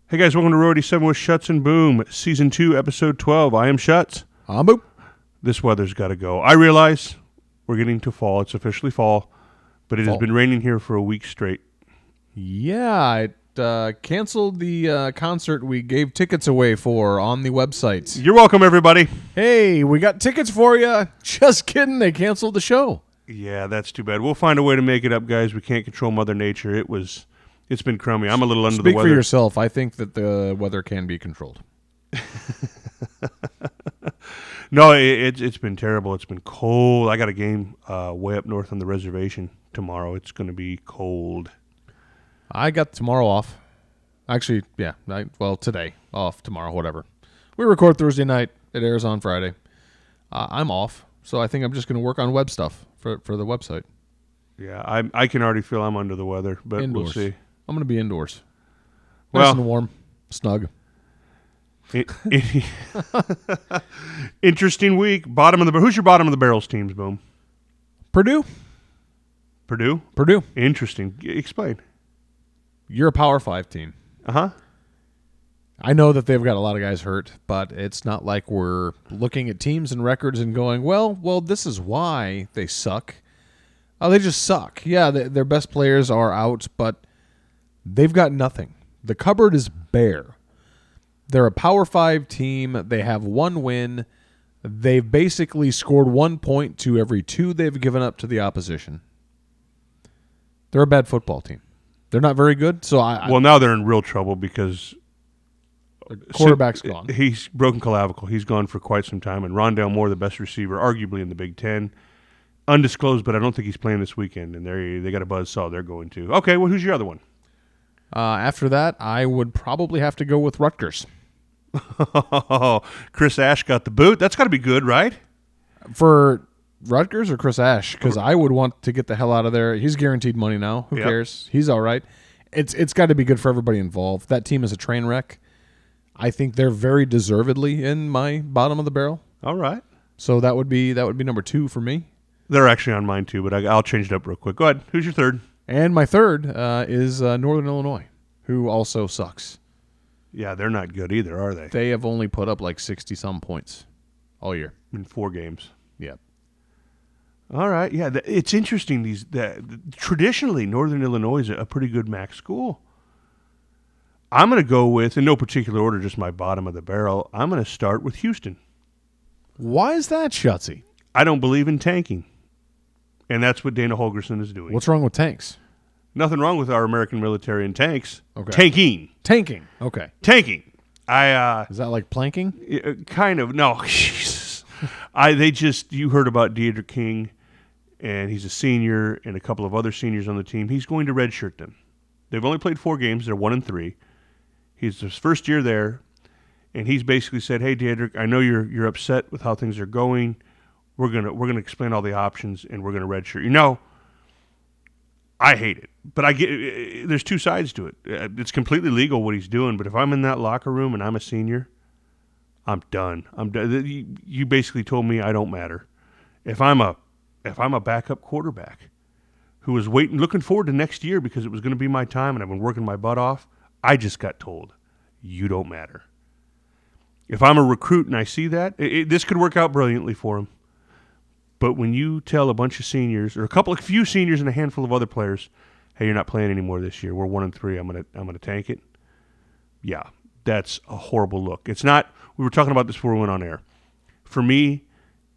Hey guys, welcome to Row 87 with Shuts and Boom, Season 2, Episode 12. I am Shuts. I'm Boom. This weather's got to go. I realize we're getting to fall. It's officially fall, but it has been raining here for a week straight. Yeah, it canceled the concert we gave tickets away for on the website. You're welcome, everybody. Hey, we got tickets for you. Just kidding, they canceled the show. Yeah, that's too bad. We'll find a way to make it up, guys. We can't control Mother Nature. It's been crummy. I'm a little under the weather. Speak for yourself. I think that the weather can be controlled. No, it's been terrible. It's been cold. I got a game way up north on the reservation tomorrow. It's going to be cold. I got tomorrow off. Actually, yeah. Today. Off, tomorrow, whatever. We record Thursday night. It airs on Friday. I'm off, so I think I'm just going to work on web stuff for the website. Yeah, I can already feel I'm under the weather, but Indoors. We'll see. I'm going to be indoors. Well, nice and warm. Snug. Interesting week. Who's your bottom of the barrels teams, Boom? Purdue. Interesting. Explain. You're a Power 5 team. Uh-huh. I know that they've got a lot of guys hurt, but it's not like we're looking at teams and records and going, well, this is why they suck. Oh, they just suck. Yeah, their best players are out, but they've got nothing. The cupboard is bare. They're a Power 5 team. They have one win. They've basically scored 1 point to every 2 they've given up to the opposition. They're a bad football team. They're not very good. So now they're in real trouble because the quarterback's gone. He's broken clavicle. He's gone for quite some time. And Rondale Moore, the best receiver, arguably in the Big Ten. Undisclosed, but I don't think he's playing this weekend. And they got a buzzsaw they're going to. Okay, well, who's your other one? After that, I would probably have to go with Rutgers. Chris Ash got the boot. That's got to be good, right? For Rutgers or Chris Ash? Because I would want to get the hell out of there. He's guaranteed money now. Who cares? He's all right. It's got to be good for everybody involved. That team is a train wreck. I think they're very deservedly in my bottom of the barrel. All right. So that would be number 2 for me. They're actually on mine too, but I'll change it up real quick. Go ahead. Who's your third? And my third is Northern Illinois, who also sucks. Yeah, they're not good either, are they? They have only put up like 60-some points all year. In 4 games. Yeah. All right. Yeah, it's interesting. Traditionally, Northern Illinois is a pretty good MAC school. I'm going to go with, in no particular order, just my bottom of the barrel, I'm going to start with Houston. Why is that, Shutsy? I don't believe in tanking. And that's what Dana Holgerson is doing. What's wrong with tanks? Nothing wrong with our American military and tanks. Okay. Tanking. Okay. Tanking. Is that like planking? Kind of. No. Jesus. You heard about Deidre King, and he's a senior, and a couple of other seniors on the team. He's going to redshirt them. They've only played 4 games. They're 1-3. He's his first year there, and he's basically said, "Hey, Deidre, I know you're upset with how things are going. We're gonna explain all the options, and we're gonna redshirt you." I hate it, but I get there's 2 sides to it. It's completely legal what he's doing, but if I'm in that locker room and I'm a senior, I'm done. I'm done. You basically told me I don't matter. If I'm a backup quarterback who was looking forward to next year because it was going to be my time and I've been working my butt off, I just got told you don't matter. If I'm a recruit and I see that, this could work out brilliantly for him. But when you tell a bunch of seniors, or a few seniors and a handful of other players, "Hey, you're not playing anymore this year. We're 1-3. I'm gonna tank it." Yeah, that's a horrible look. It's not. We were talking about this before we went on air. For me,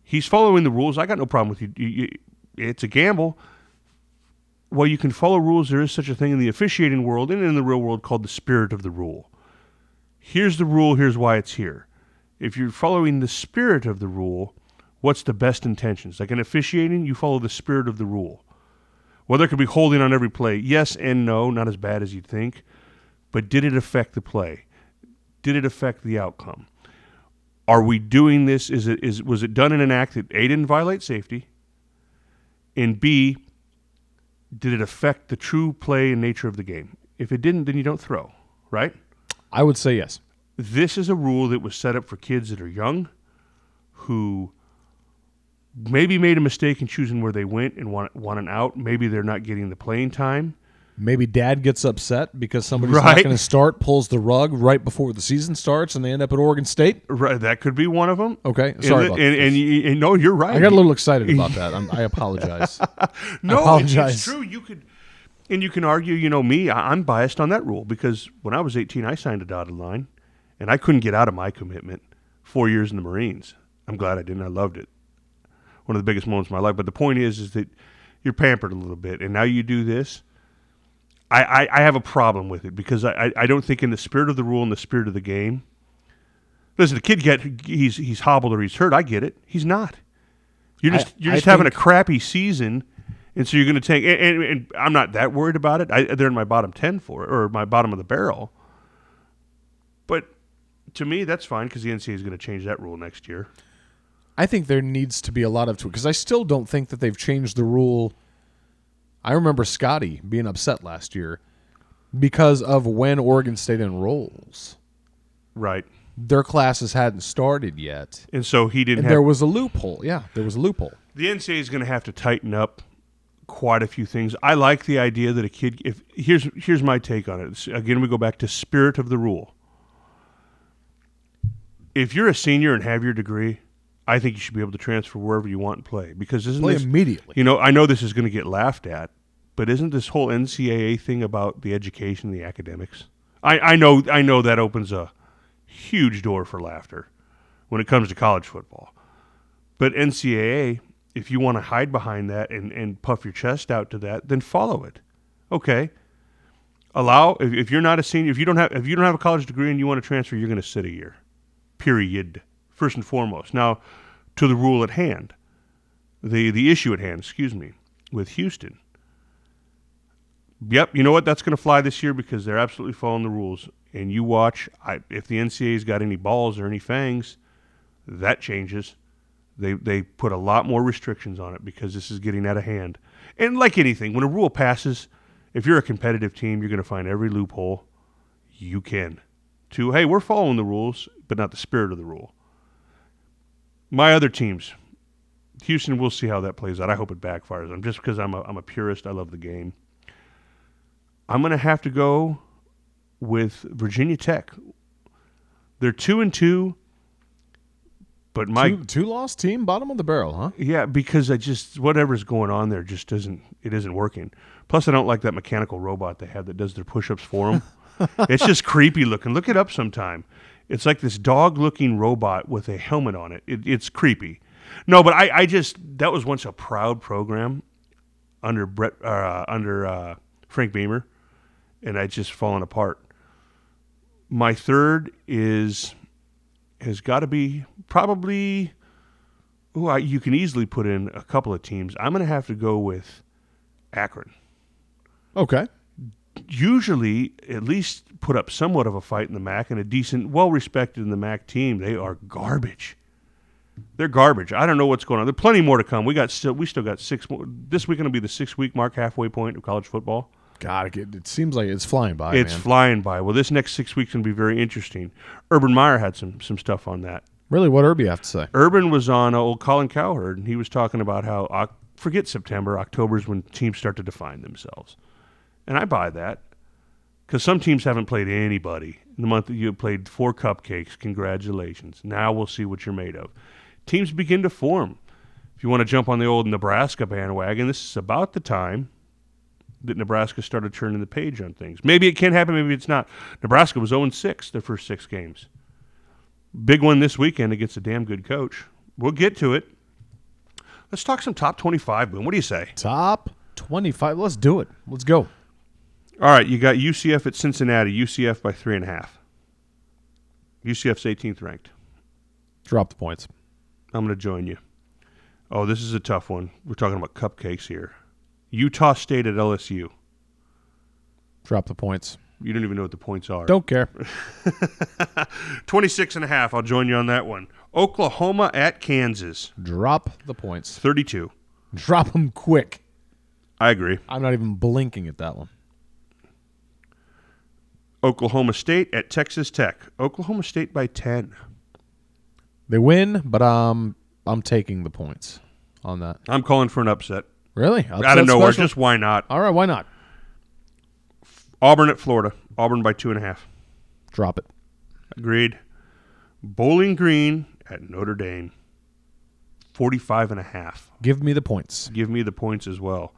he's following the rules. I got no problem with you. It's a gamble. While you can follow rules, there is such a thing in the officiating world and in the real world called the spirit of the rule. Here's the rule. Here's why it's here. If you're following the spirit of the rule, what's the best intentions? Like in officiating, you follow the spirit of the rule. Well, there could be holding on every play. Yes and no, not as bad as you'd think. But did it affect the play? Did it affect the outcome? Are we doing this? Was it done in an act that A, didn't violate safety, and B, did it affect the true play and nature of the game? If it didn't, then you don't throw, right? I would say yes. This is a rule that was set up for kids that are young, who maybe made a mistake in choosing where they went and want an out. Maybe they're not getting the playing time. Maybe dad gets upset because somebody's not Right. going to start, pulls the rug right before the season starts, and they end up at Oregon State. Right, that could be one of them. Okay, sorry about that. And no, you're right. I got a little excited about that. I apologize. No, I apologize. it's true. You can argue. Me, I'm biased on that rule because when I was 18, I signed a dotted line, and I couldn't get out of my commitment. 4 years in the Marines. I'm glad I didn't. I loved it. One of the biggest moments of my life. But the point is that you're pampered a little bit, and now you do this. I have a problem with it because I don't think in the spirit of the rule and the spirit of the game. Listen, the kid he's hobbled or he's hurt. I get it. He's not. You're just having a crappy season, and so you're going to take. And I'm not that worried about it. They're in my bottom 10 for it, or my bottom of the barrel. But to me, that's fine because the NCAA is going to change that rule next year. I think there needs to be a lot of because I still don't think that they've changed the rule. I remember Scotty being upset last year because of when Oregon State enrolls. Right. Their classes hadn't started yet. And so he didn't and have... there was a loophole. Yeah, there was a loophole. The NCAA is going to have to tighten up quite a few things. I like the idea that a kid... Here's my take on it. Again, we go back to spirit of the rule. If you're a senior and have your degree, I think you should be able to transfer wherever you want and play. Because immediately. I know this is going to get laughed at, but isn't this whole NCAA thing about the education and the academics? I know that opens a huge door for laughter when it comes to college football. But NCAA, if you want to hide behind that and puff your chest out to that, then follow it. Okay. If you're not a senior, if you don't have a college degree and you want to transfer, you're going to sit a year. Period. First and foremost. Now, to the rule at hand, the issue at hand, with Houston. Yep, you know what? That's going to fly this year because they're absolutely following the rules. And you watch, if the NCAA's got any balls or any fangs, that changes. They put a lot more restrictions on it because this is getting out of hand. And like anything, when a rule passes, if you're a competitive team, you're going to find every loophole you can. Hey, we're following the rules, but not the spirit of the rule. My other teams, Houston, we'll see how that plays out. I hope it backfires. Just because I'm a purist. I love the game. I'm going to have to go with Virginia Tech. They're 2-2, but my two-loss team, bottom of the barrel, huh? Yeah, because whatever's going on there just isn't working. Plus, I don't like that mechanical robot they have that does their push-ups for them. It's just creepy looking. Look it up sometime. It's like this dog-looking robot with a helmet on it. It's creepy. No, but that was once a proud program under Frank Beamer, and it's just fallen apart. My third has got to be probably. You can easily put in a couple of teams. I'm going to have to go with Akron. Okay. Usually, at least put up somewhat of a fight in the MAC and a decent, well-respected in the MAC team. They are garbage. They're garbage. I don't know what's going on. There's plenty more to come. We still got 6 more. This weekend will be the 6-week mark, halfway point of college football. God, it seems like it's flying by. It's flying by. Well, this next 6 weeks is going to be very interesting. Urban Meyer had some stuff on that. Really, what Irby have to say? Urban was on old Colin Cowherd, and he was talking about how forget September, October is when teams start to define themselves. And I buy that because some teams haven't played anybody. In the month that you played 4 cupcakes, congratulations. Now we'll see what you're made of. Teams begin to form. If you want to jump on the old Nebraska bandwagon, this is about the time that Nebraska started turning the page on things. Maybe it can happen, maybe it's not. Nebraska was 0-6 their first 6 games. Big one this weekend against a damn good coach. We'll get to it. Let's talk some top 25, Boone. What do you say? Top 25. Let's do it. Let's go. All right, you got UCF at Cincinnati. UCF by 3.5. UCF's 18th ranked. Drop the points. I'm going to join you. Oh, this is a tough one. We're talking about cupcakes here. Utah State at LSU. Drop the points. You don't even know what the points are. Don't care. 26.5. I'll join you on that one. Oklahoma at Kansas. Drop the points. 32. Drop them quick. I agree. I'm not even blinking at that one. Oklahoma State at Texas Tech. Oklahoma State by 10. They win, but I'm taking the points on that. I'm calling for an upset. Really? Out of nowhere. Just why not? All right, why not? Auburn at Florida. Auburn by 2.5. Drop it. Agreed. Bowling Green at Notre Dame. 45.5. Give me the points. Give me the points as well.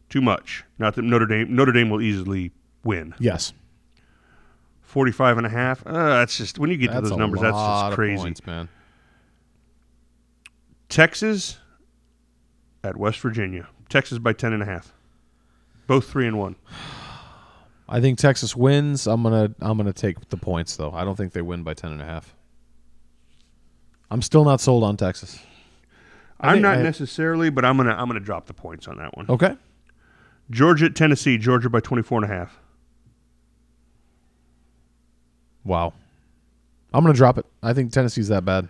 Too much. Not that Notre Dame will easily win. Yes. 45.5. That's just, when you get to those numbers, that's just crazy. Of points, man. Texas at West Virginia. Texas by 10.5. Both 3-1. I think Texas wins. I'm gonna take the points though. I don't think they win by 10.5. I'm still not sold on Texas. I'm not necessarily, but I'm gonna drop the points on that one. Okay. Georgia at Tennessee. Georgia by 24.5. Wow. I'm gonna drop it. I think Tennessee's that bad.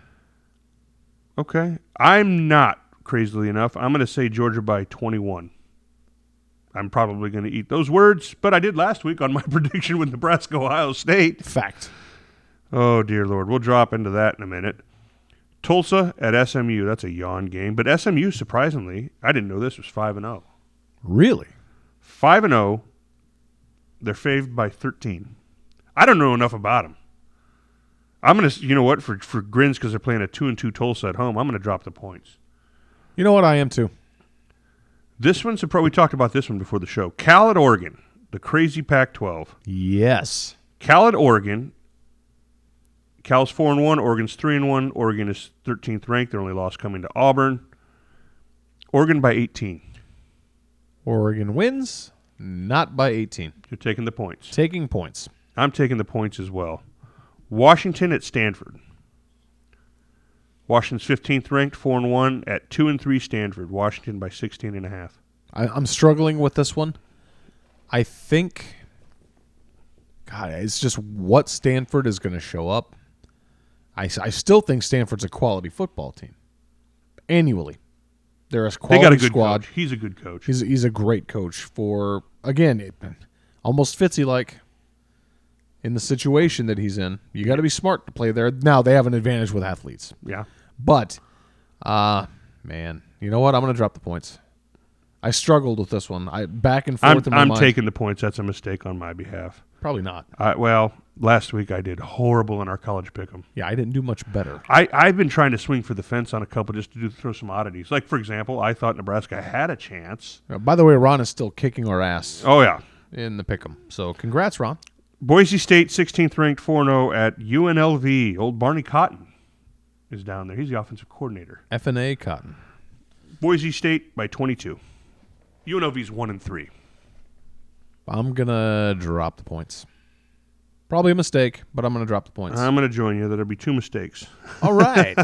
Okay. I'm not, crazily enough. I'm gonna say Georgia by 21. I'm probably going to eat those words, but I did last week on my prediction with Nebraska-Ohio State. Fact. Oh, dear Lord. We'll drop into that in a minute. Tulsa at SMU. That's a yawn game. But SMU, surprisingly, I didn't know this, was 5-0. Really? 5-0. They're favored by 13. I don't know enough about them. I'm going to, you know what, for grins because they're playing a 2-2 Tulsa at home, I'm going to drop the points. You know what? I am too. This one's we talked about this one before the show. Cal at Oregon, the crazy Pac-12. Yes. Cal at Oregon. Cal's 4-1. Oregon's 3-1. Oregon is 13th ranked. Their only loss coming to Auburn. Oregon by 18. Oregon wins, not by 18. You're taking the points. Taking points. I'm taking the points as well. Washington at Stanford. Washington's 15th ranked, 4-1 at 2-3 Stanford. Washington by 16.5. I'm struggling with this one. I think, God, it's just what Stanford is going to show up. I still think Stanford's a quality football team. Annually, they're a quality they got a good squad. Coach. He's a good coach. He's a great coach for, again, almost Fitzy-like. In the situation that he's in, you got to be smart to play there. Now they have an advantage with athletes. Yeah. But, man, you know what? I'm going to drop the points. I struggled with this one. Back and forth in my mind. I'm taking the points. That's a mistake on my behalf. Probably not. Well, last week I did horrible in our college pick'em. Yeah, I didn't do much better. I've been trying to swing for the fence on a couple just to throw some oddities. Like, for example, I thought Nebraska had a chance. By the way, Ron is still kicking our ass. Oh, yeah. In the pick'em. So, congrats, Ron. Boise State, 16th ranked, 4-0 at UNLV. Old Barney Cotton is down there. He's the offensive coordinator. F&A Cotton. Boise State by 22. UNLV's 1-3. I'm going to drop the points. Probably a mistake, but I'm going to drop the points. I'm going to join you. There'll be 2 mistakes. All right.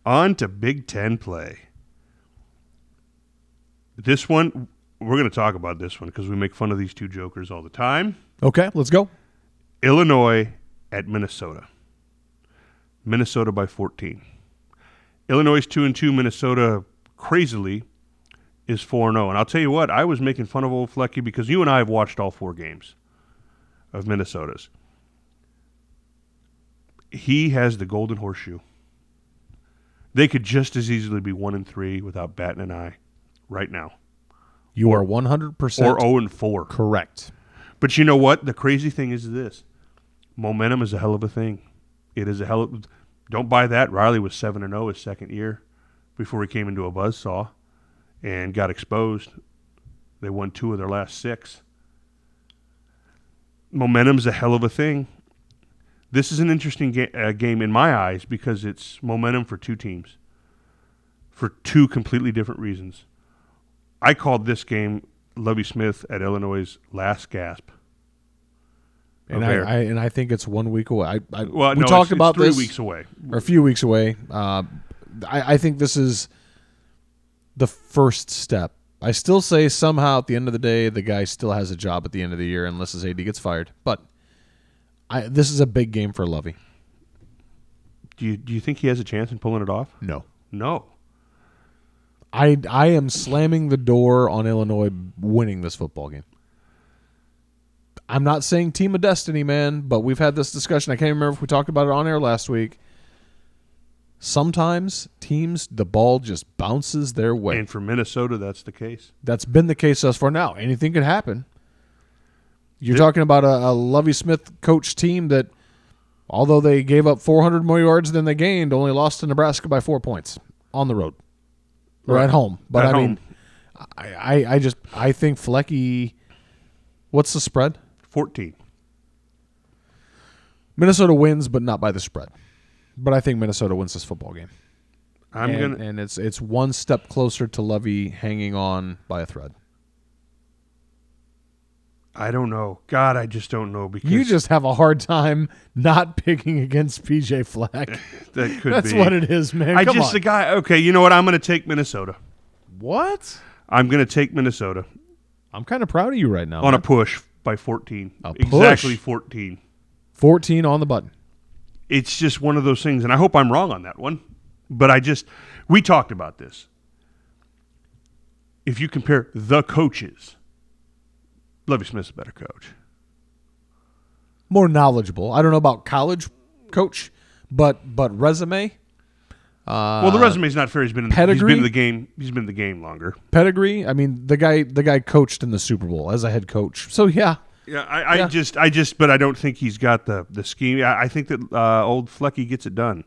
On to Big Ten play. This one, we're going to talk about this one because we make fun of these 2 jokers all the time. Okay, let's go. Illinois at Minnesota. Minnesota by 14. Illinois is 2-2. Minnesota, crazily, is 4-0. And I'll tell you what, I was making fun of old Flecky because you and I have watched all 4 games of Minnesota's. He has the golden horseshoe. They could just as easily be 1-3 without batting an eye right now. You are 100% or 0-4. Correct. But you know what? The crazy thing is this. Momentum is a hell of a thing. It is a hell of... Don't buy that. Riley was 7-0 his second year before he came into a buzzsaw and got exposed. They won 2 of their last 6. Momentum's a hell of a thing. This is an interesting game in my eyes because it's momentum for 2 teams for 2 completely different reasons. I called this game Lovie Smith at Illinois' last gasp. And I think it's 1 week away. We talked about 3 this weeks away. Or a few weeks away. I think this is the first step. I still say somehow at the end of the day, the guy still has a job at the end of the year unless his AD gets fired. But this is a big game for Lovie. Do you think he has a chance in pulling it off? No. I am slamming the door on Illinois winning this football game. I'm not saying team of destiny, man, but we've had this discussion. I can't remember if we talked about it on air last week. Sometimes teams, the ball just bounces their way. And for Minnesota, that's the case. That's been the case thus far. Now, anything could happen. You're talking about a Lovie Smith coach team that, although they gave up 400 more yards than they gained, only lost to Nebraska by 4 points on the road or at home. But At mean, I think Flecky. What's the spread? 14. Minnesota wins, but not by the spread. But I think Minnesota wins this football game. And it's one step closer to Lovie hanging on by a thread. I don't know. God, I just don't know because you just have a hard time not picking against PJ Fleck. That could That's be. what it is, man. Come on. The guy. Okay, you know what? I'm going to take Minnesota. What? I'm going to take Minnesota I'm kind of proud of you right now. on a push by 14. A push? Exactly 14. 14 on the button. It's just one of those things, and I hope I'm wrong on that one. But we talked about this. If you compare the coaches, Lovie Smith's a better coach. More knowledgeable. I don't know about college coach, but resume. Well, the resume's not fair. He's been in the game. He's been in the game longer. Pedigree. I mean, the guy coached in the Super Bowl as a head coach. So yeah. Yeah, but I don't think he's got the scheme. I think that old Flecky gets it done.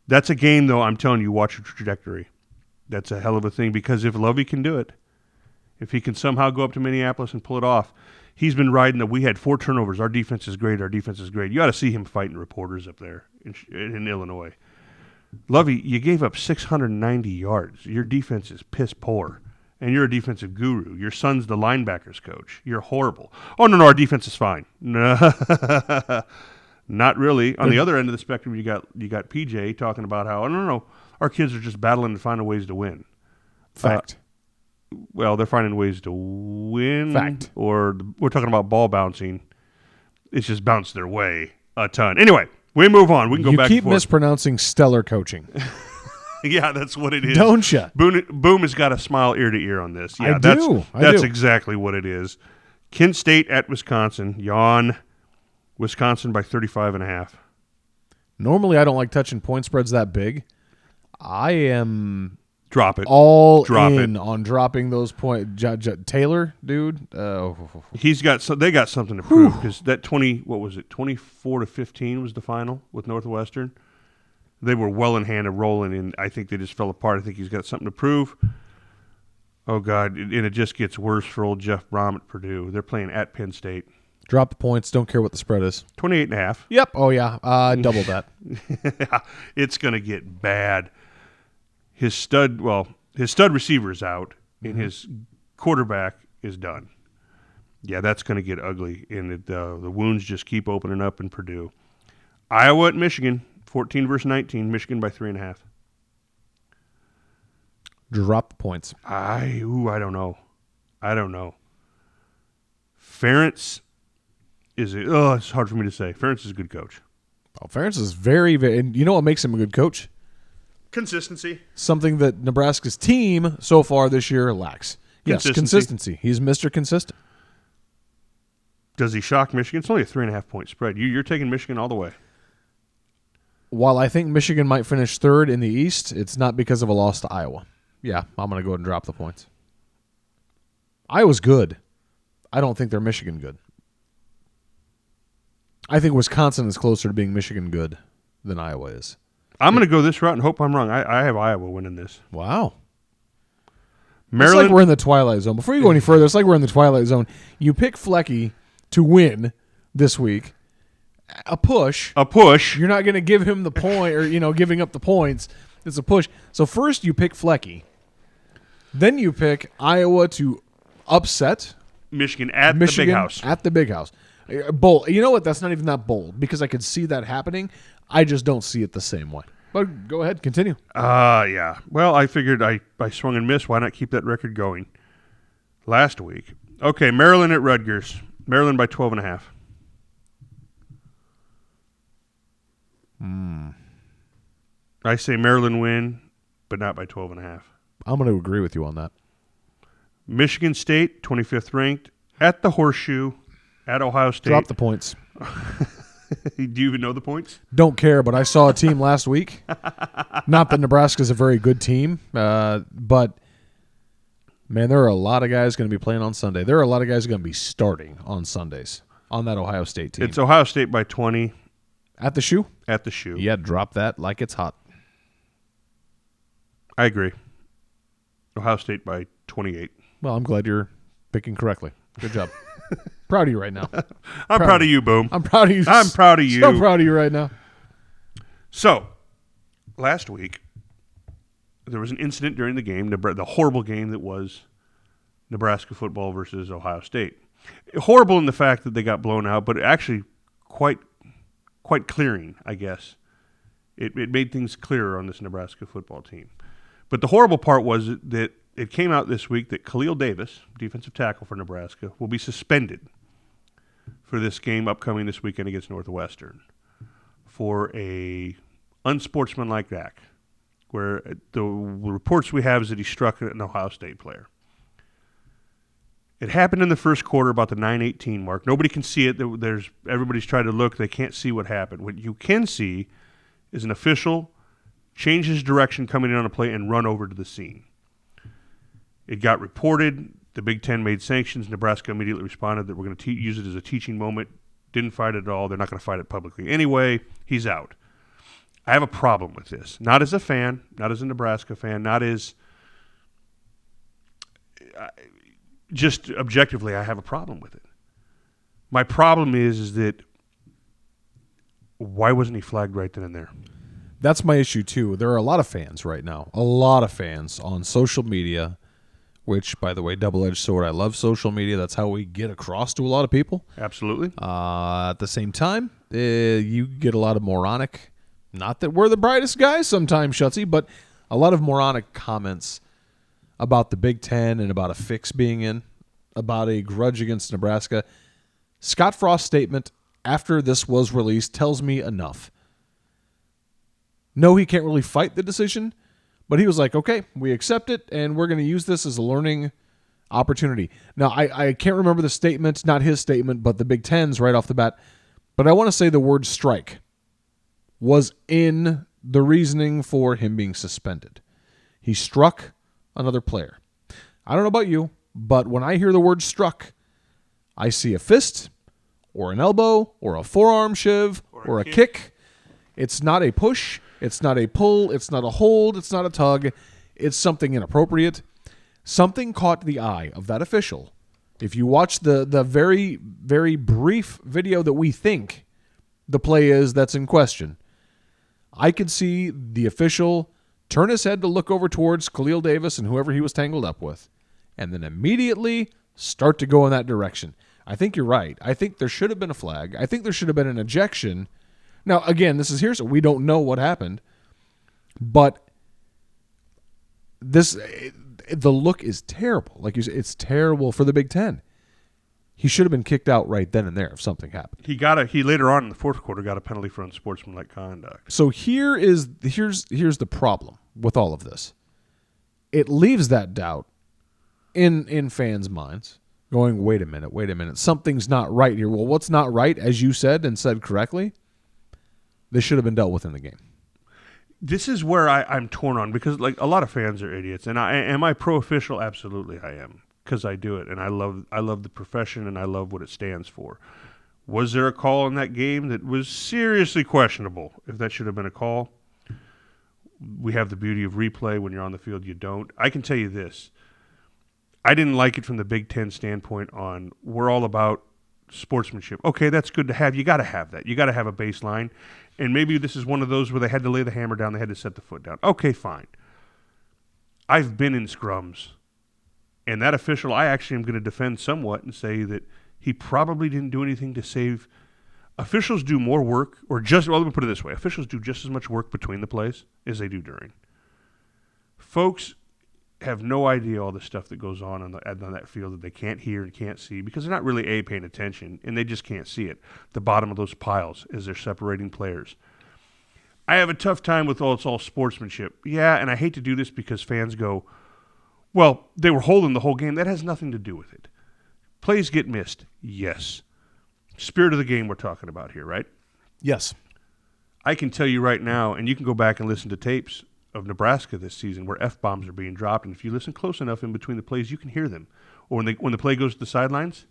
That's a game, though. I'm telling you, watch the trajectory. That's a hell of a thing because if Lovie can do it, if he can somehow go up to Minneapolis and pull it off, he's been riding we had 4 turnovers. Our defense is great. Our defense is great. You ought to see him fighting reporters up there in Illinois. Lovie, you gave up 690 yards. Your defense is piss poor, and you're a defensive guru. Your son's the linebackers coach. You're horrible. Oh, no, our defense is fine. No, not really. On the other end of the spectrum, you got PJ talking about how, no, our kids are just battling to find ways to win. Fact. Well, they're finding ways to win. Fact. Or we're talking about ball bouncing. It's just bounced their way a ton. Anyway, we move on. We can go back and forth. You keep mispronouncing stellar coaching. Yeah, that's what it is. Don't you? Boom has got a smile ear to ear on this. Yeah, I do. That's exactly what it is. Kent State at Wisconsin. Yawn. Wisconsin by 35.5. Normally, I don't like touching point spreads that big. I am Drop it. Drop in on dropping those points. Taylor, dude. They got something to prove because that 24-15 was the final with Northwestern. They were well in hand of rolling, and I think they just fell apart. I think he's got something to prove. Oh, God, and it just gets worse for old Jeff Brom at Purdue. They're playing at Penn State. Drop the points. Don't care what the spread is. 28.5. Yep. Oh, yeah. Double that. Yeah, it's going to get bad. His stud receiver is out, and his quarterback is done. Yeah, that's going to get ugly, and the wounds just keep opening up in Purdue. Iowa at Michigan, 14-19, Michigan by 3.5. Drop the points. I don't know. Ferentz it's hard for me to say. Ferentz is a good coach. Oh, Ferentz is very, very, and you know what makes him a good coach? Consistency. Something that Nebraska's team so far this year lacks. Yes, consistency. He's Mr. Consistent. Does he shock Michigan? It's only a 3.5-point spread. You're taking Michigan all the way. While I think Michigan might finish third in the East, it's not because of a loss to Iowa. Yeah, I'm going to go ahead and drop the points. Iowa's good. I don't think they're Michigan good. I think Wisconsin is closer to being Michigan good than Iowa is. I'm going to go this route and hope I'm wrong. I have Iowa winning this. Wow. Maryland. It's like we're in the Twilight Zone. Before you go any further, it's like we're in the Twilight Zone. You pick Flecky to win this week. A push. You're not going to give him the point or, giving up the points. It's a push. So first you pick Flecky. Then you pick Iowa to upset Michigan at the Big House. At the Big House. Bold. You know what? That's not even that bold because I could see that happening. I just don't see it the same way. But go ahead. Continue. Yeah. Well, I figured I swung and missed. Why not keep that record going last week? Okay, Maryland at Rutgers. Maryland by 12.5. I say Maryland win, but not by 12.5. I'm going to agree with you on that. Michigan State, 25th ranked, at the Horseshoe, at Ohio State. Drop the points. Do you even know the points? Don't care, but I saw a team last week. Not that Nebraska's a very good team, but Man, there are a lot of guys going to be playing on Sunday. There are a lot of guys going to be starting on Sundays on that Ohio State team. It's Ohio State by 20. At the shoe? At the shoe. Yeah, drop that like it's hot. I agree. Ohio State by 28. Well, I'm glad you're picking correctly. Good job. Proud of you right now. I'm proud of you, Boom. I'm proud of you. I'm proud of you. So proud of you right now. So, last week, there was an incident during the game, the horrible game that was Nebraska football versus Ohio State. Horrible in the fact that they got blown out, but actually quite clearing, I guess. It made things clearer on this Nebraska football team. But the horrible part was that it came out this week that Khalil Davis, defensive tackle for Nebraska, will be suspended for this game upcoming this weekend against Northwestern for a unsportsmanlike act, where the reports we have is that he struck an Ohio State player. It happened in the first quarter about the 9:18 mark. Nobody can see it. Everybody's tried to look. They can't see what happened. What you can see is an official change his direction coming in on a play and run over to the scene. It got reported. The Big Ten made sanctions. Nebraska immediately responded that we're going to use it as a teaching moment. Didn't fight it at all. They're not going to fight it publicly. Anyway, he's out. I have a problem with this. Not as a fan, not as a Nebraska fan, not as just objectively, I have a problem with it. My problem is that why wasn't he flagged right then and there? That's my issue, too. There are a lot of fans right now, a lot of fans on social media, which, by the way, double-edged sword. I love social media. That's how we get across to a lot of people. Absolutely. At the same time, you get a lot of moronic, not that we're the brightest guys sometimes, Shutzy, but a lot of moronic comments about the Big Ten and about a fix being in, about a grudge against Nebraska. Scott Frost's statement after this was released tells me enough. No, he can't really fight the decision, but he was like, okay, we accept it, and we're going to use this as a learning opportunity. Now, I can't remember the statement, not his statement, but the Big Ten's right off the bat, but I want to say the word strike was in the reasoning for him being suspended. He struck another player. I don't know about you, but when I hear the word struck, I see a fist or an elbow or a forearm shiv or a kick. It's not a push. It's not a pull. It's not a hold. It's not a tug. It's something inappropriate. Something caught the eye of that official. If you watch the very, very brief video that we think the play is that's in question, I could see the official turn his head to look over towards Khalil Davis and whoever he was tangled up with, and then immediately start to go in that direction. I think you're right. I think there should have been a flag. I think there should have been an ejection. Now, again, this is hearsay. We don't know what happened, but the look is terrible. Like you said, it's terrible for the Big Ten. He should have been kicked out right then and there if something happened. He later on in the fourth quarter got a penalty for unsportsmanlike conduct. So here's the problem with all of this. It leaves that doubt in fans' minds, going, wait a minute, something's not right here. Well, what's not right, as you said and said correctly? This should have been dealt with in the game. This is where I'm torn on, because like a lot of fans are idiots, and am I pro-official? Absolutely, I am, because I do it, and I love the profession, and I love what it stands for. Was there a call in that game that was seriously questionable? If that should have been a call, we have the beauty of replay. When you're on the field, you don't. I can tell you this: I didn't like it from the Big Ten standpoint. On we're all about sportsmanship. Okay, that's good to have. You got to have that. You got to have a baseline. And maybe this is one of those where they had to lay the hammer down. They had to set the foot down. Okay, fine. I've been in scrums. And that official, I actually am going to defend somewhat and say that he probably didn't do anything to save. Officials do more work, let me put it this way. Officials do just as much work between the plays as they do during. Folks have no idea all the stuff that goes on that field that they can't hear and can't see because they're not really paying attention, and they just can't see it. The bottom of those piles as they're separating players. I have a tough time with it's all sportsmanship. Yeah, and I hate to do this because fans go, well, they were holding the whole game. That has nothing to do with it. Plays get missed. Yes. Spirit of the game we're talking about here, right? Yes. I can tell you right now, and you can go back and listen to tapes of Nebraska this season where F-bombs are being dropped, and if you listen close enough in between the plays, you can hear them. Or when the play goes to the sidelines,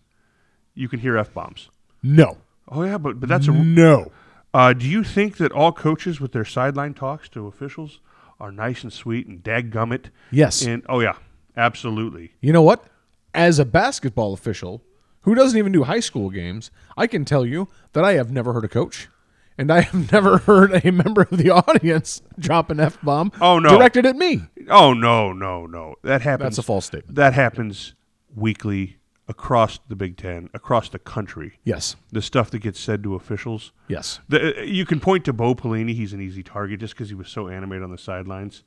you can hear F-bombs. No. Oh, yeah, but that's No. do you think that all coaches with their sideline talks to officials are nice and sweet and dadgummit? Yes. And oh, yeah, absolutely. You know what? As a basketball official who doesn't even do high school games, I can tell you that I have never heard a coach, and I have never heard a member of the audience drop an F-bomb directed at me. Oh, no. That happens. That's a false statement. That happens weekly across the Big Ten, across the country. Yes. The stuff that gets said to officials. Yes. You can point to Bo Pelini. He's an easy target just because he was so animated on the sidelines.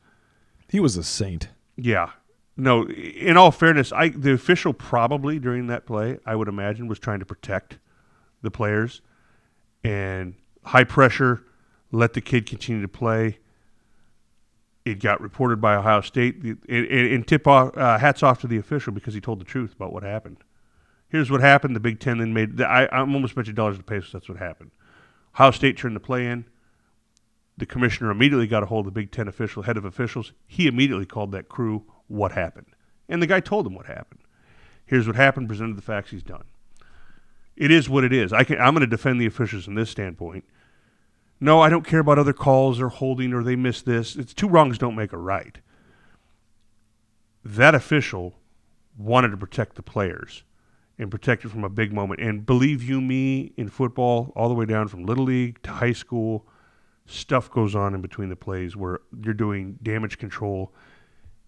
He was a saint. Yeah. No, in all fairness, the official probably during that play, I would imagine, was trying to protect the players. And high pressure, let the kid continue to play. It got reported by Ohio State. And hats off to the official because he told the truth about what happened. Here's what happened. The Big Ten then made – I'm almost bet you dollars to pesos that's what happened. Ohio State turned the play in. The commissioner immediately got a hold of the Big Ten head of officials. He immediately called that crew what happened. And the guy told him what happened. Here's what happened, presented the facts, he's done. It is what it is. I'm going to defend the officials from this standpoint. No, I don't care about other calls or holding or they missed this. It's two wrongs don't make a right. That official wanted to protect the players and protect it from a big moment. And believe you me, in football, all the way down from Little League to high school, stuff goes on in between the plays where you're doing damage control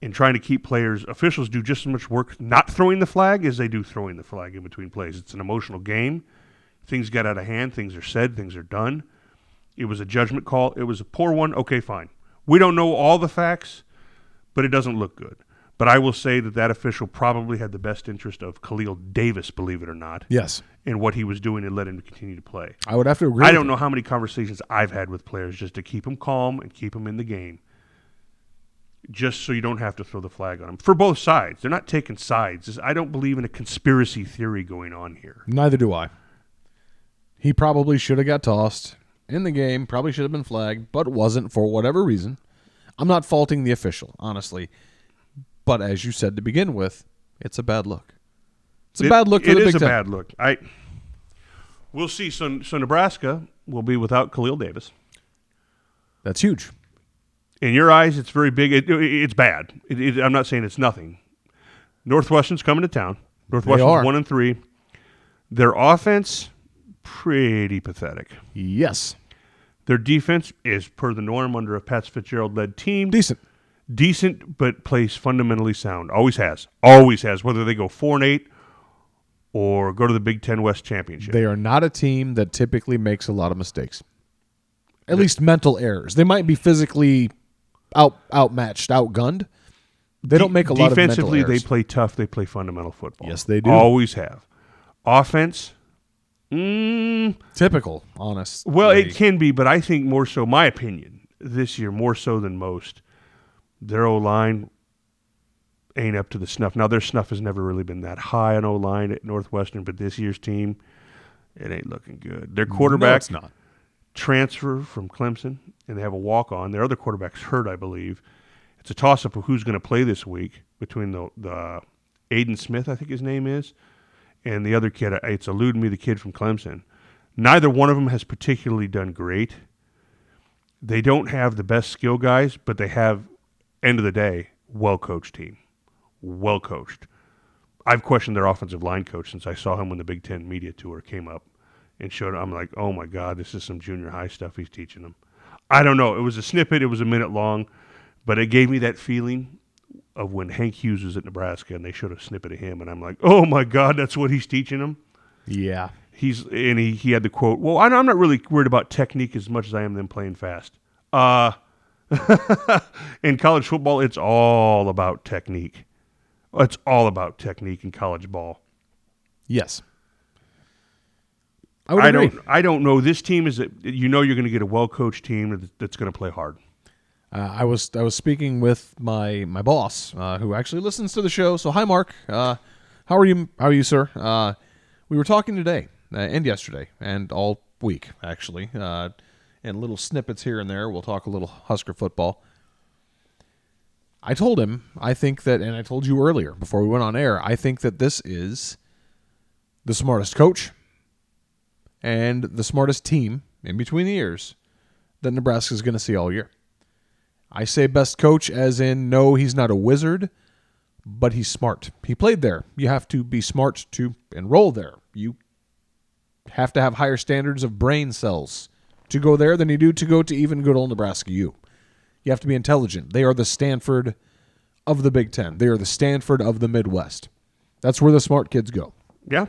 and trying to keep players. Officials do just as much work not throwing the flag as they do throwing the flag in between plays. It's an emotional game. Things get out of hand. Things are said. Things are done. It was a judgment call. It was a poor one. Okay, fine. We don't know all the facts, but it doesn't look good. But I will say that official probably had the best interest of Khalil Davis, believe it or not. Yes. And what he was doing and let him continue to play. I would have to agree. I don't know how many conversations I've had with players just to keep them calm and keep them in the game, just so you don't have to throw the flag on them. For both sides. They're not taking sides. I don't believe in a conspiracy theory going on here. Neither do I. He probably should have got tossed in the game, probably should have been flagged, but wasn't for whatever reason. I'm not faulting the official, honestly. But as you said to begin with, it's a bad look. It's a bad look for the Big Ten. It is a bad look. We'll see. So Nebraska will be without Khalil Davis. That's huge. In your eyes, it's very big. It's bad. I'm not saying it's nothing. Northwestern's coming to town. Northwestern's 1-3. Their offense, pretty pathetic. Yes. Their defense is per the norm under a Pat Fitzgerald-led team. Decent, but plays fundamentally sound. Always has. Whether they go 4-8 or go to the Big Ten West Championship. They are not a team that typically makes a lot of mistakes. At least mental errors. They might be physically outmatched, outgunned. They don't make a lot of mental errors. Defensively, they play tough. They play fundamental football. Yes, they do. Always have. Offense, typical, honest. Well, it can be, but I think more so, my opinion, this year, more so than most, their O-line ain't up to the snuff. Now, their snuff has never really been that high on O-line at Northwestern, but this year's team, it ain't looking good. Their quarterback transfer from Clemson, and they have a walk-on. Their other quarterback's hurt, I believe. It's a toss-up of who's going to play this week between the Aiden Smith, I think his name is, and the other kid. It's eluding me, the kid from Clemson. Neither one of them has particularly done great. They don't have the best skill guys, but they have, end of the day, well-coached team. Well-coached. I've questioned their offensive line coach since I saw him when the Big Ten media tour came up and showed. I'm like, oh, my God, this is some junior high stuff he's teaching them. I don't know. It was a snippet. It was a minute long, but it gave me that feeling of when Hank Hughes was at Nebraska and they showed a snippet of him, and I'm like, oh, my God, that's what he's teaching them? Yeah. He had the quote, well, I'm not really worried about technique as much as I am them playing fast. In college football, it's all about technique. It's all about technique in college ball. Yes. I don't know. This team is, you're going to get a well-coached team that's going to play hard. I was speaking with my boss, who actually listens to the show. So hi, Mark. How are you? How are you, sir? We were talking today and yesterday and all week actually, and little snippets here and there. We'll talk a little Husker football. I told him, I think that, and I told you earlier before we went on air, I think that this is the smartest coach and the smartest team in between the ears that Nebraska is going to see all year. I say best coach as in, no, he's not a wizard, but he's smart. He played there. You have to be smart to enroll there. You have to have higher standards of brain cells to go there than you do to go to even good old Nebraska U. You have to be intelligent. They are the Stanford of the Big Ten. They are the Stanford of the Midwest. That's where the smart kids go. Yeah.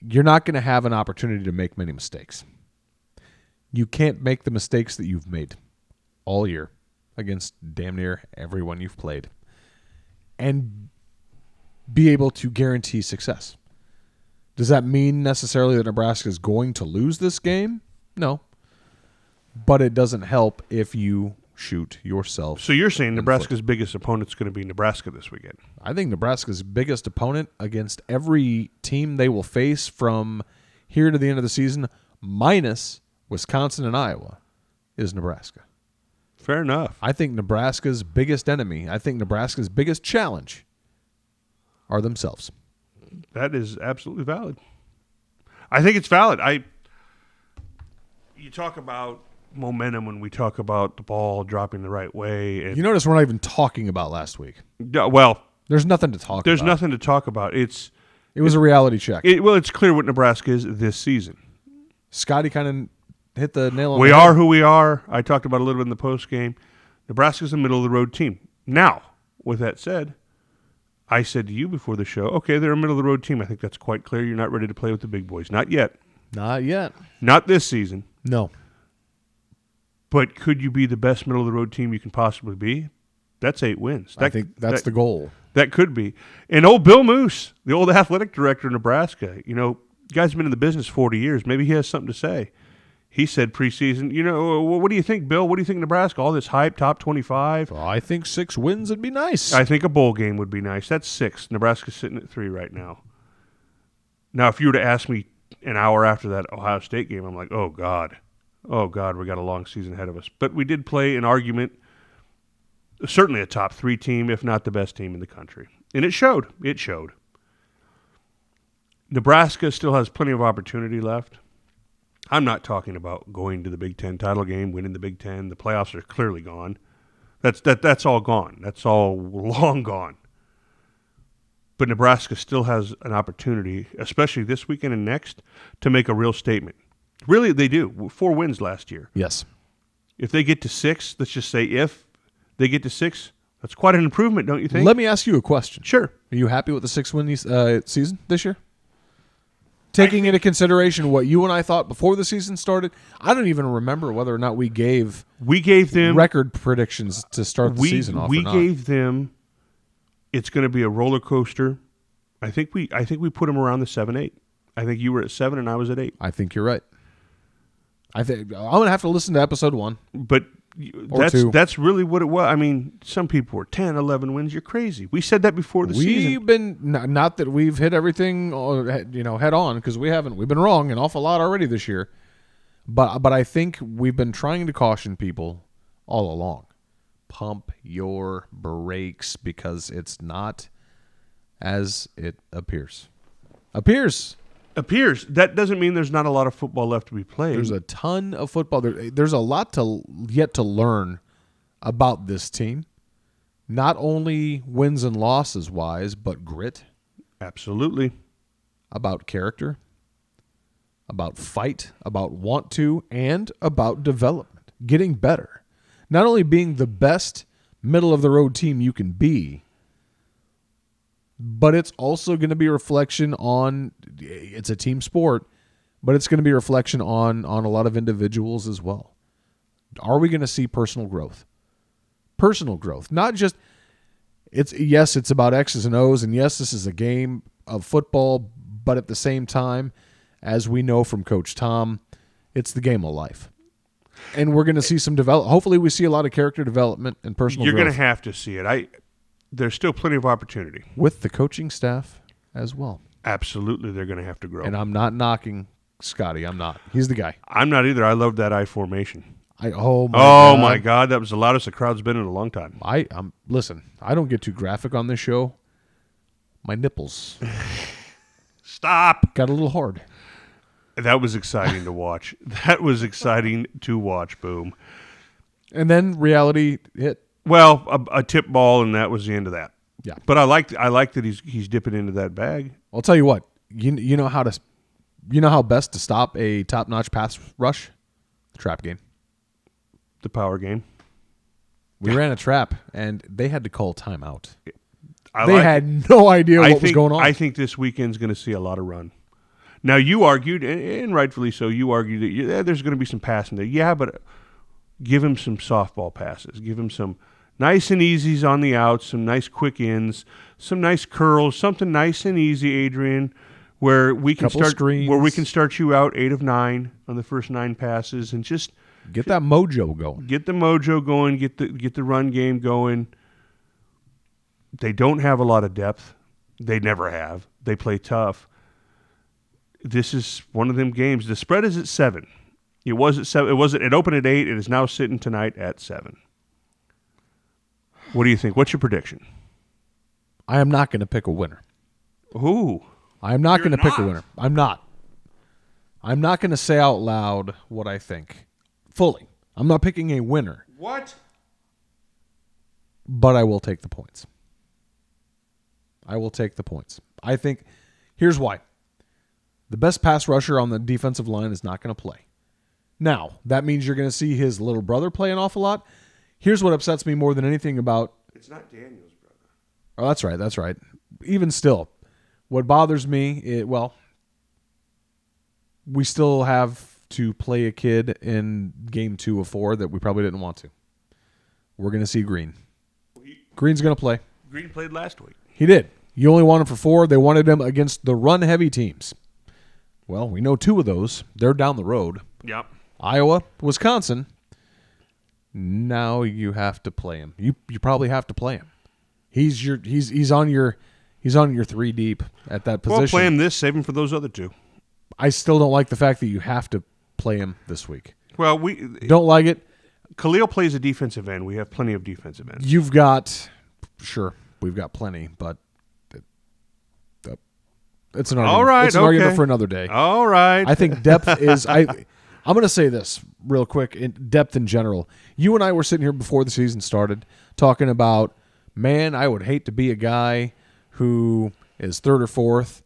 You're not going to have an opportunity to make many mistakes. You can't make the mistakes that you've made all year against damn near everyone you've played and be able to guarantee success. Does that mean necessarily that Nebraska is going to lose this game? No. But it doesn't help if you shoot yourself. So you're saying Nebraska's biggest opponent is going to be Nebraska this weekend? I think Nebraska's biggest opponent against every team they will face from here to the end of the season, minus Wisconsin and Iowa, is Nebraska. Fair enough. I think Nebraska's biggest enemy, I think Nebraska's biggest challenge are themselves. That is absolutely valid. I think it's valid. You talk about momentum when we talk about the ball dropping the right way. And you notice we're not even talking about last week. Well, there's nothing to talk about. There's nothing to talk about. It was a reality check. It's clear what Nebraska is this season. Scotty kind of hit the nail on the head. We are who we are. I talked about it a little bit in the post game. Nebraska's a middle of the road team. Now, with that said, I said to you before the show, okay, they're a middle of the road team. I think that's quite clear. You're not ready to play with the big boys. Not yet. Not yet. Not this season. No. But could you be the best middle of the road team you can possibly be? That's 8 wins. I think that's the goal. That could be. And old Bill Moose, the old athletic director of Nebraska, guy's been in the business 40 years. Maybe he has something to say. He said preseason, what do you think, Bill? What do you think, Nebraska? All this hype, top 25? Well, I think 6 wins would be nice. I think a bowl game would be nice. That's 6. Nebraska's sitting at 3 right now. Now, if you were to ask me an hour after that Ohio State game, I'm like, oh, God. Oh, God, we got a long season ahead of us. But we did play an argument, certainly a top 3 team, if not the best team in the country. And it showed. It showed. Nebraska still has plenty of opportunity left. I'm not talking about going to the Big Ten title game, winning the Big Ten. The playoffs are clearly gone. That's all gone. That's all long gone. But Nebraska still has an opportunity, especially this weekend and next, to make a real statement. Really, they do. 4 wins last year. Yes. If they get to 6, let's just say if they get to 6, that's quite an improvement, don't you think? Let me ask you a question. Sure. Are you happy with the 6-win season this year? Taking into consideration what you and I thought before the season started, I don't even remember whether or not we gave them record predictions to start the season off. We or not. gave them. It's going to be a roller coaster. I think we put them around the 7-8. I think you were at 7 and I was at 8. I think you're right. I think I'm going to have to listen to episode 1. But that's really what it was. I mean, some people were 10, 11 wins. You're crazy. We said that before the season. We've been not that we've hit everything, head on, because we haven't. We've been wrong an awful lot already this year. But I think we've been trying to caution people all along. Pump your brakes because it's not as it appears. Appears. That doesn't mean there's not a lot of football left to be played. There's a ton of football. There's a lot yet to learn about this team. Not only wins and losses wise, but grit. Absolutely. About character. About fight. About want to. And about development. Getting better. Not only being the best middle-of-the-road team you can be, but it's also going to be a reflection on, it's a team sport, but it's going to be a reflection on a lot of individuals as well. Are we going to see personal growth? Personal growth. Not just, it's about X's and O's, and yes, this is a game of football, but at the same time, as we know from Coach Tom, it's the game of life. And we're going to see some develop. Hopefully we see a lot of character development and personal growth. You're going to have to see it. There's still plenty of opportunity. With the coaching staff as well. Absolutely, they're going to have to grow. And I'm not knocking Scotty. I'm not. He's the guy. I'm not either. I love that I formation. Oh my God, that was the loudest the crowd's been in a long time. Listen, I don't get too graphic on this show. My nipples Stop. got a little hard. That was exciting to watch. Boom. And then reality hit. Well, a tip ball, and that was the end of that. Yeah. But I like that he's dipping into that bag. I'll tell you what. You know how best to stop a top-notch pass rush? The trap game. The power game. We ran a trap, and they had to call timeout. They had no idea what was going on. I think this weekend's going to see a lot of run. Now, you argued, and rightfully so, that there's going to be some passing there. Yeah, but give him some softball passes. Give him some nice and easies on the outs, some nice quick ins, some nice curls, something nice and easy, Adrian, where we can start you out 8 of 9 on the first 9 passes, and just get that mojo going. Get the mojo going. Get the run game going. They don't have a lot of depth. They never have. They play tough. This is one of them games. The spread is at 7. It was at 7. It opened at 8. It is now sitting tonight at 7. What do you think? What's your prediction? I am not going to pick a winner. Ooh. I'm not going to pick a winner. I'm not. I'm not going to say out loud what I think. Fully. I'm not picking a winner. What? But I will take the points. I think, here's why. The best pass rusher on the defensive line is not going to play. Now, that means you're going to see his little brother play an awful lot. Here's what upsets me more than anything about... It's not Daniel's brother. Oh, that's right. Even still, what bothers me, we still have to play a kid in game 2 of 4 that we probably didn't want to. We're going to see Green. Green's going to play. Green played last week. He did. You only want him for 4. They wanted him against the run-heavy teams. Well, we know 2 of those. They're down the road. Yep. Iowa, Wisconsin. Now you have to play him. You probably have to play him. He's on your 3 deep at that position. Well, play him this, save him for those other 2. I still don't like the fact that you have to play him this week. Well, we don't like it. Khalil plays a defensive end. We have plenty of defensive ends. We've got plenty, but it's an argument. All right, it's an argument for another day. All right. I think depth is. I'm going to say this real quick. Depth in general. You and I were sitting here before the season started talking about, man, I would hate to be a guy who is 3rd or 4th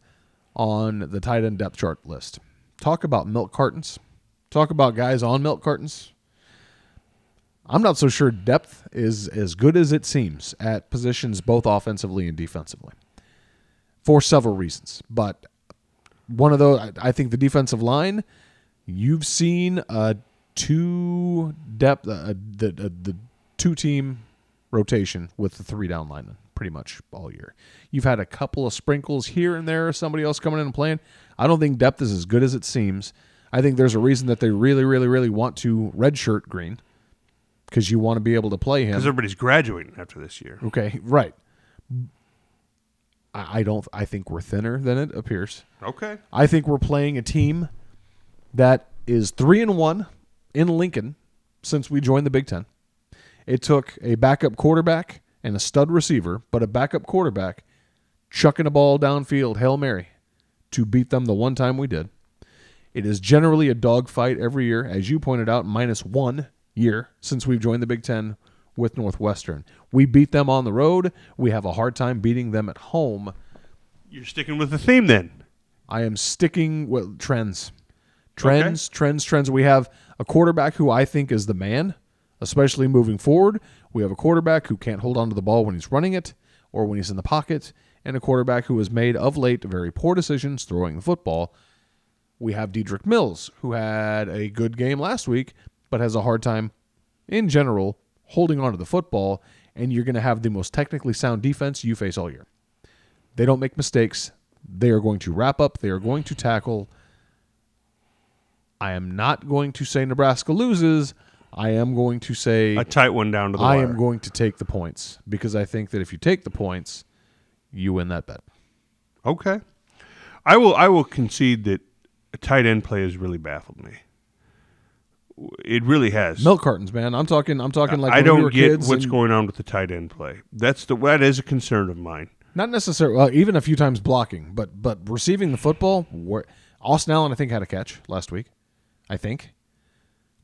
on the tight end depth chart list. Talk about milk cartons. Talk about guys on milk cartons. I'm not so sure depth is as good as it seems at positions both offensively and defensively for several reasons. But one of those, I think the defensive line, you've seen a 2-team rotation with the 3 down linemen pretty much all year. You've had a couple of sprinkles here and there, somebody else coming in and playing. I don't think depth is as good as it seems. I think there's a reason that they really, really, really want to redshirt Green, because you want to be able to play him. Because everybody's graduating after this year. Okay, right. I think we're thinner than it appears. Okay. I think we're playing a team that is 3-1 in Lincoln since we joined the Big Ten. It took a backup quarterback and a stud receiver, but a backup quarterback chucking a ball downfield, Hail Mary, to beat them the one time we did. It is generally a dogfight every year, as you pointed out, -1 year since we've joined the Big Ten with Northwestern. We beat them on the road. We have a hard time beating them at home. You're sticking with the theme then. I am sticking with trends. Trends. We have a quarterback who I think is the man, especially moving forward. We have a quarterback who can't hold onto the ball when he's running it or when he's in the pocket, and a quarterback who has made, of late, very poor decisions throwing the football. We have Dedrick Mills, who had a good game last week, but has a hard time, in general, holding onto the football, and you're going to have the most technically sound defense you face all year. They don't make mistakes. They are going to wrap up. They are going to tackle. I am not going to say Nebraska loses. I am going to say a tight one down to the wire. I am going to take the points, because I think that if you take the points, you win that bet. Okay. I will concede that a tight end play has really baffled me. It really has. Milk cartons, man. I'm talking like I when we don't were get kids what's and going on with the tight end play. That is a concern of mine. not necessarily. Well, even a few times blocking, but receiving the football. Austin Allen, I think, had a catch last week. I think,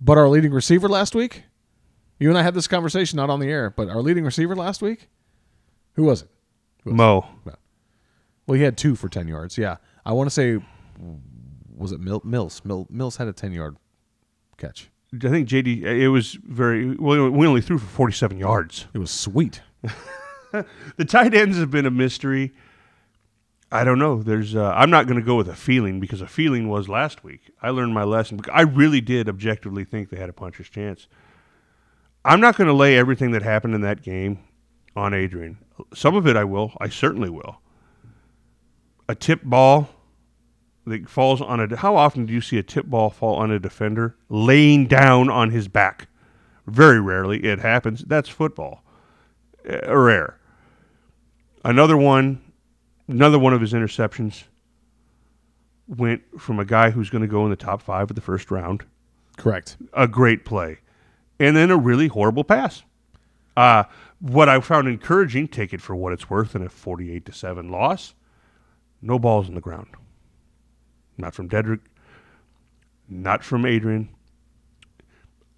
but our leading receiver last week. You and I had this conversation not on the air, but our leading receiver last week, who was it? Mo. Well, he had 2 for 10 yards. Yeah, I want to say, was it Mills? Mills had a 10-yard catch. I think JD. It was very well. We only threw for 47 yards. It was sweet. The tight ends have been a mystery. I don't know. I'm not going to go with a feeling because a feeling was last week. I learned my lesson. I really did objectively think they had a puncher's chance. I'm not going to lay everything that happened in that game on Adrian. Some of it I will. I certainly will. A tip ball that falls on a... How often do you see a tip ball fall on a defender laying down on his back? Very rarely. It happens. That's football. Rare. Another one of his interceptions went from a guy who's going to go in the top 5 of the first round. Correct. A great play. And then a really horrible pass. What I found encouraging, take it for what it's worth in a 48-7 loss, no balls on the ground. Not from Dedrick. Not from Adrian.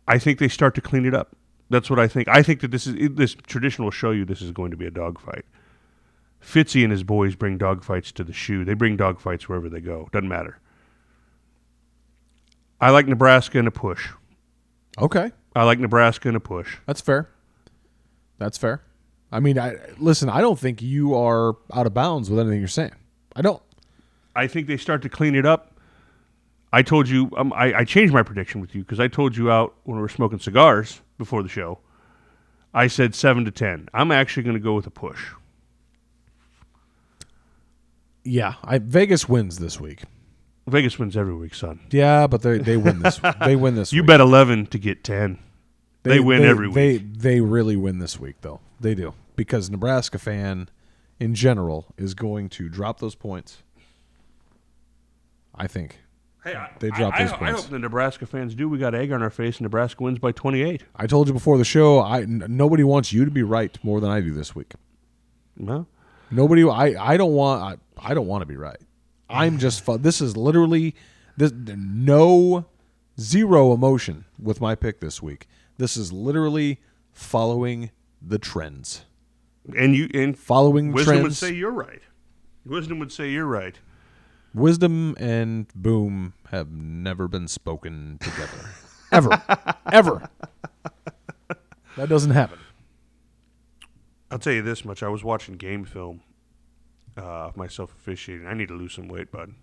I think they start to clean it up. That's what I think. I think that this tradition will show you this is going to be a dogfight. Fitzy and his boys bring dogfights to the shoe. They bring dogfights wherever they go. Doesn't matter. I like Nebraska in a push. Okay. I like Nebraska in a push. That's fair. I mean, I don't think you are out of bounds with anything you're saying. I don't. I think they start to clean it up. I told you, I changed my prediction with you because I told you out when we were smoking cigars before the show. I said 7-10. I'm actually going to go with a push. Yeah, Vegas wins this week. Vegas wins every week, son. Yeah, but they win this. They win this. You week. bet 11 to get 10. They win every week. They really win this week, though. They do, because Nebraska fan, in general, is going to drop those points. I think. Hey, they drop those points. I hope the Nebraska fans do. We got egg on our face, and Nebraska wins by 28. I told you before the show, nobody wants you to be right more than I do this week. No. Nobody. I don't want to be right. I'm just. This is literally zero emotion with my pick this week. This is literally following the trends. And following wisdom trends. would say you're right. Wisdom would say you're right. Wisdom and boom have never been spoken together. Ever. That doesn't happen. I'll tell you this much. I was watching game film of myself officiating. I need to lose some weight, bud.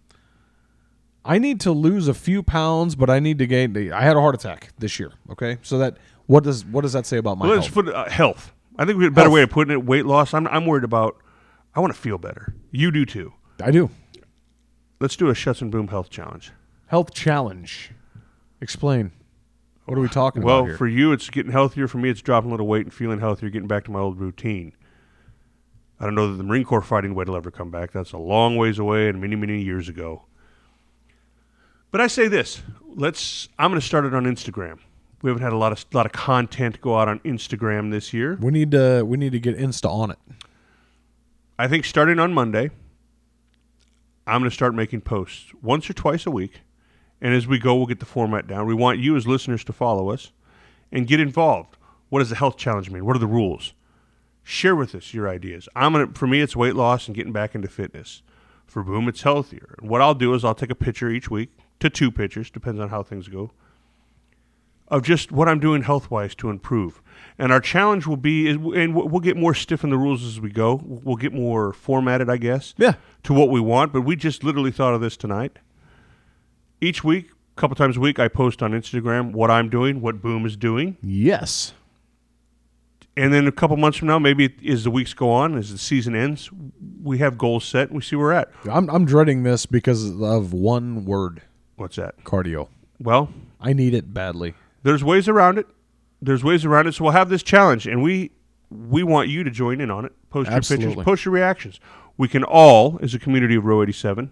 I need to lose a few pounds, but I need to gain. I had a heart attack this year. Okay, so that what does that say about my health? Let's put health. I think we have a better way of putting it. Weight loss. I'm worried about. I want to feel better. You do too. I do. Let's do a Shuts and Boom health challenge. Health challenge. Explain. What are we talking about here? Well, for you, it's getting healthier. For me, it's dropping a little weight and feeling healthier, getting back to my old routine. I don't know that the Marine Corps fighting weight will ever come back. That's a long ways away and many, many years ago. But I say this. I'm going to start it on Instagram. We haven't had a lot of content go out on Instagram this year. We need to get Insta on it. I think starting on Monday, I'm going to start making posts once or twice a week. And as we go, we'll get the format down. We want you as listeners to follow us and get involved. What does the health challenge mean? What are the rules? Share with us your ideas. For me, it's weight loss and getting back into fitness. For Boom, it's healthier. And what I'll do is I'll take a picture each week, to 2 pictures, depends on how things go, of just what I'm doing health-wise to improve. And our challenge will be, and we'll get more stiff in the rules as we go. We'll get more formatted, I guess, to what we want. But we just literally thought of this tonight. Each week, a couple times a week, I post on Instagram what I'm doing, what Boom is doing. Yes. And then a couple months from now, maybe as the weeks go on, as the season ends, we have goals set and we see where we're at. I'm dreading this because of one word. What's that? Cardio. Well, I need it badly. There's ways around it. So we'll have this challenge, and we want you to join in on it. Post your pictures, post your reactions. We can all, as a community of Row 87,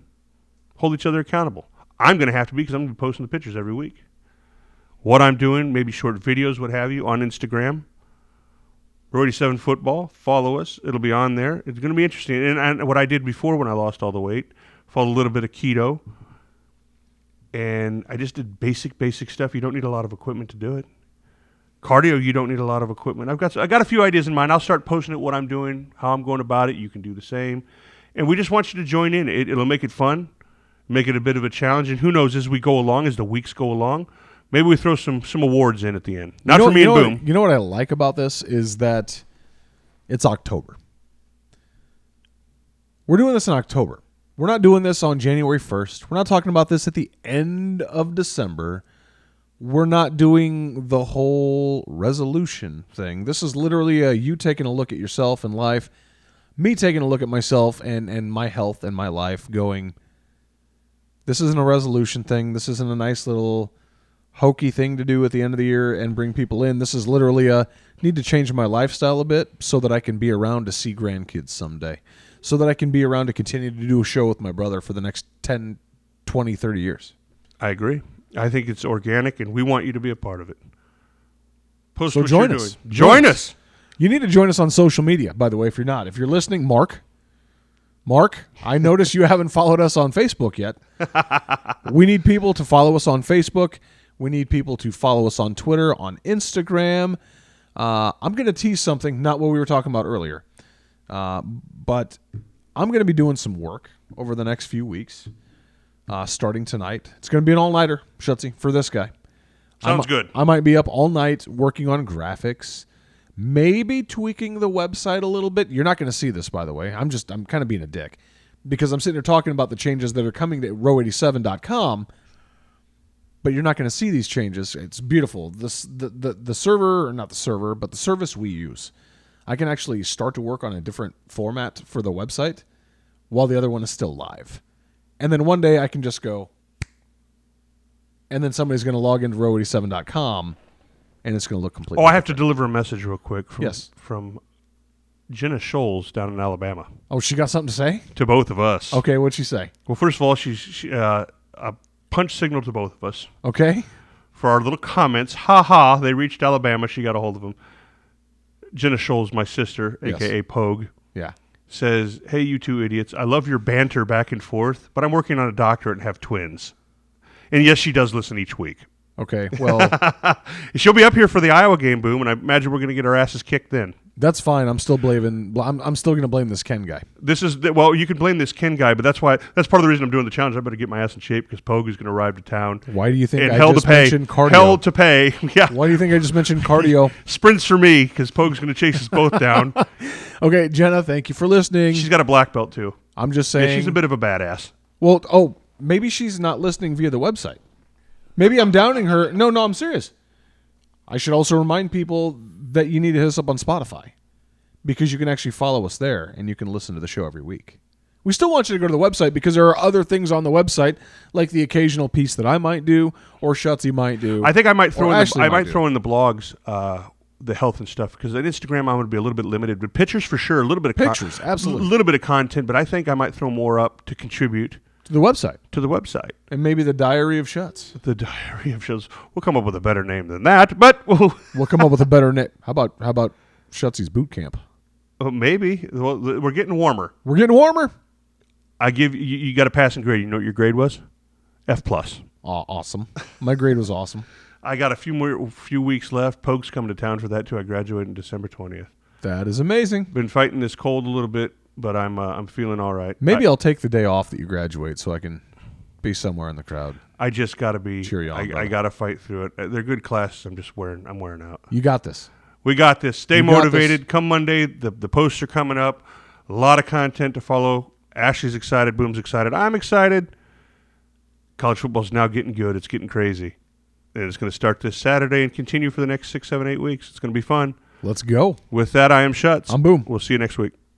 hold each other accountable. I'm going to have to be because I'm going to be posting the pictures every week. what I'm doing, maybe short videos, what have you, on Instagram. Row 87 Football. Follow us. It'll be on there. It's going to be interesting. And what I did before when I lost all the weight, followed a little bit of keto. And I just did basic stuff. You don't need a lot of equipment to do it. Cardio, you don't need a lot of equipment. I got a few ideas in mind. I'll start posting it, what I'm doing, how I'm going about it. You can do the same. And we just want you to join in. It'll make it fun, make it a bit of a challenge. And who knows, as we go along, as the weeks go along, maybe we throw some awards in at the end. Not for me and Boom. You know what I like about this is that it's October. We're doing this in October. We're not doing this on January 1st. We're not talking about this at the end of December. We're not doing the whole resolution thing. This is literally you taking a look at yourself and life, me taking a look at myself and my health and my life going, this isn't a resolution thing. This isn't a nice little hokey thing to do at the end of the year and bring people in. This is literally need to change my lifestyle a bit so that I can be around to see grandkids someday, so that I can be around to continue to do a show with my brother for the next 10, 20, 30 years. I agree. I think it's organic, and we want you to be a part of it. Post so what join you're us. Doing. Join us. You need to join us on social media, by the way, if you're not. If you're listening, Mark, I notice you haven't followed us on Facebook yet. We need people to follow us on Facebook. We need people to follow us on Twitter, on Instagram. I'm going to tease something, not what we were talking about earlier. But I'm going to be doing some work over the next few weeks, starting tonight. It's going to be an all-nighter, Shutsy, for this guy. Sounds good. I might be up all night working on graphics, maybe tweaking the website a little bit. You're not going to see this, by the way. I'm kind of being a dick because I'm sitting here talking about the changes that are coming to row87.com, but you're not going to see these changes. It's beautiful. The server, or not the server, but the service we use, I can actually start to work on a different format for the website while the other one is still live. And then one day I can just go, and then somebody's going to log into row87.com, and it's going to look completely I have different. to deliver a message real quick Yes. from Jenna Scholes down in Alabama. Oh, she got something to say? To both of us. Okay, what'd she say? Well, first of all, she a punch signal to both of us Okay. for our little comments. Ha ha, they reached Alabama. She got a hold of them. Jenna Scholes, my sister, Yes. a.k.a. Pogue, Yeah. says, hey, you two idiots, I love your banter back and forth, but I'm working on a doctorate and have twins. And yes, she does listen each week. Okay, well, She'll be up here for the Iowa game, Boom, and I imagine we're going to get our asses kicked then. that's fine. I'm still blaming. I'm still going to blame this Ken guy. You can blame this Ken guy, but that's part of the reason I'm doing the challenge. I better get my ass in shape because Pogue is going to arrive to town. Why do you think And I hell just to pay. mentioned cardio? Hell to pay. Yeah. Why do you think I just mentioned cardio? Sprints for me because Pogue's going to chase us both down. Okay, Jenna, thank you for listening. She's got a black belt too. I'm just saying. Yeah, she's a bit of a badass. Well, maybe she's not listening via the website. Maybe I'm downing her. No, I'm serious. I should also remind people that you need to hit us up on Spotify because you can actually follow us there and you can listen to the show every week. We still want you to go to the website because there are other things on the website, like the occasional piece that I might do or Shutsy might do. I think I might throw throw in the blogs, the health and stuff, because on Instagram I'm going to be a little bit limited. But pictures for sure, a little bit of Pictures, absolutely. a little bit of content. But I think I might throw more up to contribute to the website. to the website. And maybe the Diary of Shuts. The Diary of Shows. We'll come up with a better name than that, but We'll come up with a better name. How about Shutsy's Boot Camp? maybe. Well, we're getting warmer. We're getting warmer. I give you. You got a passing grade. You know what your grade was? F+. Awesome. My grade was awesome. I got a few weeks left. Pogue's coming to town for that too. I graduate on December 20th. That is amazing. Been fighting this cold a little bit, but I'm feeling all right. Maybe I'll take the day off that you graduate so I can be somewhere in the crowd. I just got to be. Cheer you on, I brother. got to fight through it. They're good classes. I'm wearing out. You got this. We got this. Stay You got motivated. this. Come Monday. The posts are coming up. A lot of content to follow. Ashley's excited. Boom's excited. I'm excited. College football's now getting good. It's getting crazy. And it's going to start this Saturday and continue for the next 6, 7, 8 weeks. It's going to be fun. Let's go. With that, I am Shuts. I'm Boom. We'll see you next week.